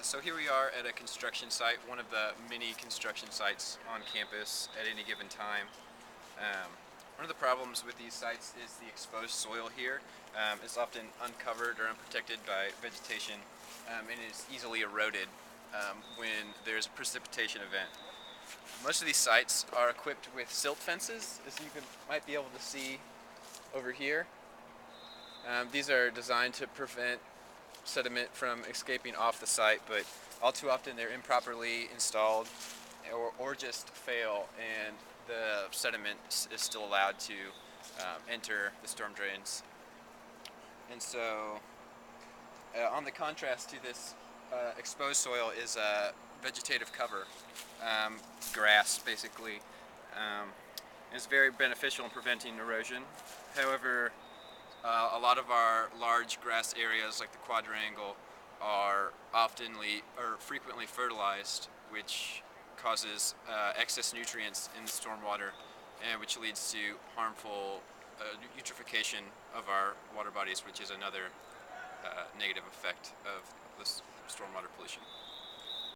So here we are at a construction site, one of the many construction sites on campus at any given time. One of the problems with these sites is the exposed soil here. It's often uncovered or unprotected by vegetation and is easily eroded when there's a precipitation event. Most of these sites are equipped with silt fences, as you might be able to see over here. These are designed to prevent sediment from escaping off the site, but all too often they're improperly installed or just fail, and the sediment is still allowed to enter the storm drains. And so on the contrast to this exposed soil is vegetative cover, grass basically. It's very beneficial in preventing erosion. However, a lot of our large grass areas like the quadrangle are frequently fertilized, which causes excess nutrients in the stormwater, and which leads to harmful eutrophication of our water bodies, which is another negative effect of this stormwater pollution.